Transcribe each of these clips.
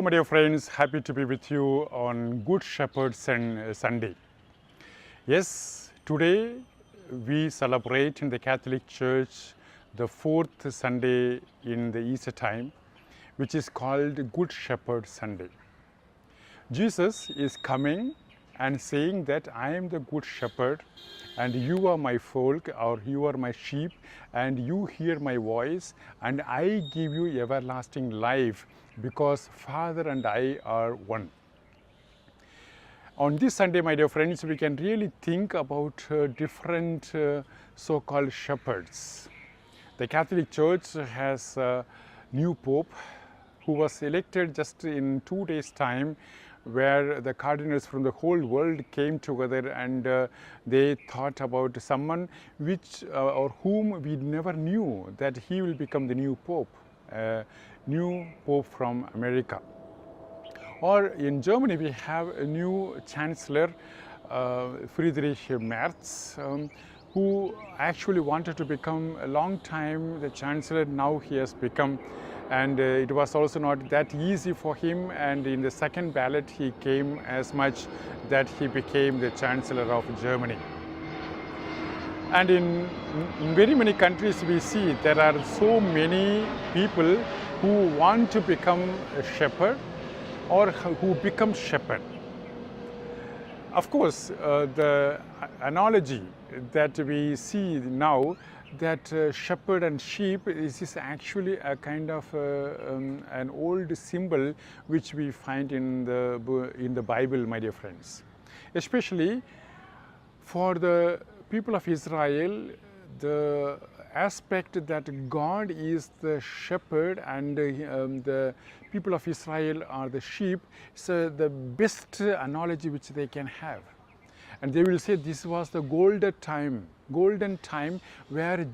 my dear friends, happy to be with you on Good Shepherd Sunday. Yes, today we celebrate in the Catholic Church the fourth Sunday in the Easter time, which is called Good Shepherd Sunday. Jesus is coming and saying that I am the Good Shepherd and you are my folk, or you are my sheep, and you hear my voice, and I give you everlasting life because Father and I are one. On this Sunday, my dear friends, we can really think about different so-called shepherds. The Catholic Church has a new Pope who was elected just in 2 days' time, where the cardinals from the whole world came together and they thought about someone which or whom we never knew that he will become the new Pope, new Pope from America. Or in Germany, we have a new Chancellor, Friedrich Merz, who actually wanted to become a long time the Chancellor. Now he has become, and it was also not that easy for him, and in the second ballot he came as much that he became the Chancellor of Germany. And in very many countries we see there are so many people who want to become a shepherd or who become shepherd. Of course, the analogy that we see now, that shepherd and sheep is actually a kind of an old symbol which we find in the Bible, my dear friends. Especially for the people of Israel, the aspect that God is the shepherd and the people of Israel are the sheep is the best analogy which they can have. And they will say this was the golden time where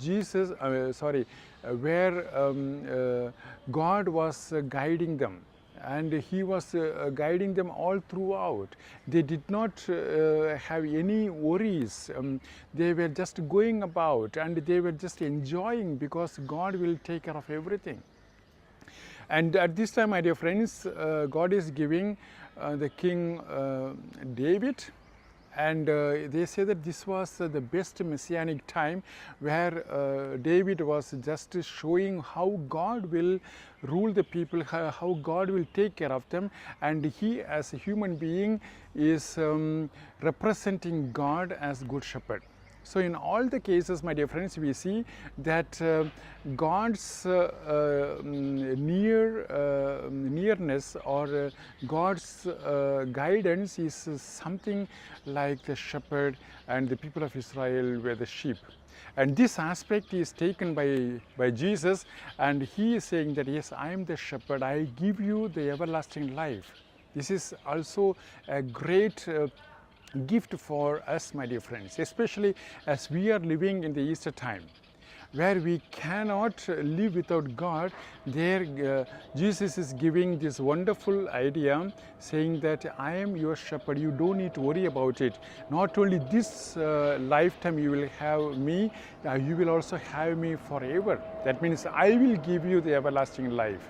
God was guiding them, and he was guiding them all throughout. They did not have any worries. They were just going about and they were just enjoying because God will take care of everything. And at this time, my dear friends, God is giving the King David, and they say that this was the best messianic time where David was just showing how God will rule the people, how God will take care of them, and he as a human being is representing God as Good Shepherd. So in all the cases, my dear friends, we see that God's nearness or God's guidance is something like the shepherd, and the people of Israel were the sheep. And this aspect is taken by Jesus, and he is saying that yes, I am the shepherd, I give you the everlasting life. This is also a great gift for us, my dear friends, especially as we are living in the Easter time, where we cannot live without God. There Jesus is giving this wonderful idea, saying that I am your shepherd, you don't need to worry about it. Not only this lifetime you will have me, you will also have me forever. That means I will give you the everlasting life.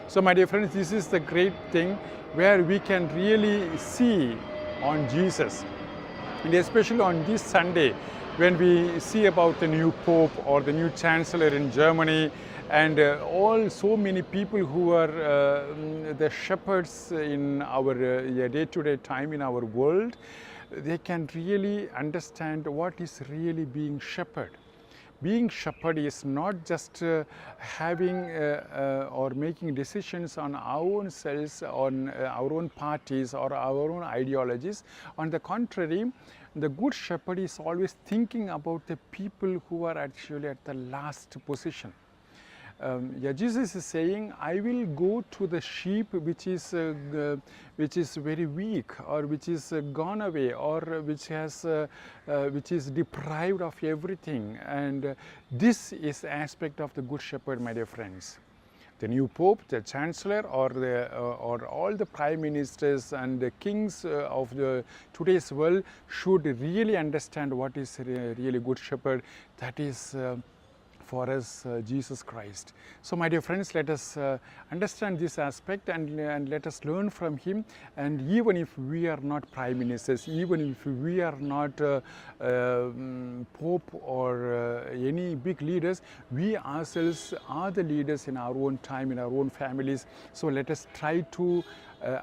So my dear friends, this is the great thing where we can really see on Jesus. And especially on this Sunday, when we see about the new Pope or the new Chancellor in Germany, and so many people who are the shepherds in our day-to-day time in our world, they can really understand what is really being shepherd. Being shepherd is not just having or making decisions on our own selves, on our own parties or our own ideologies. On the contrary, the good shepherd is always thinking about the people who are actually at the last position. Jesus is saying, I will go to the sheep which is very weak, or which is gone away, or which is deprived of everything. And this is the aspect of the Good Shepherd, my dear friends. The new Pope, the Chancellor, or all the Prime Ministers and the kings of today's world should really understand what is really Good Shepherd. That is for us Jesus Christ. So my dear friends, let us understand this aspect and let us learn from him. And even if we are not prime ministers, even if we are not Pope or any big leaders, we ourselves are the leaders in our own time, in our own families. So let us try to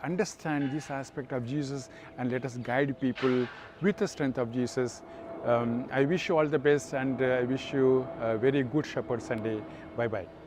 understand this aspect of Jesus, and let us guide people with the strength of Jesus. I wish you all the best, and I wish you a very good Shepherd Sunday. Bye-bye.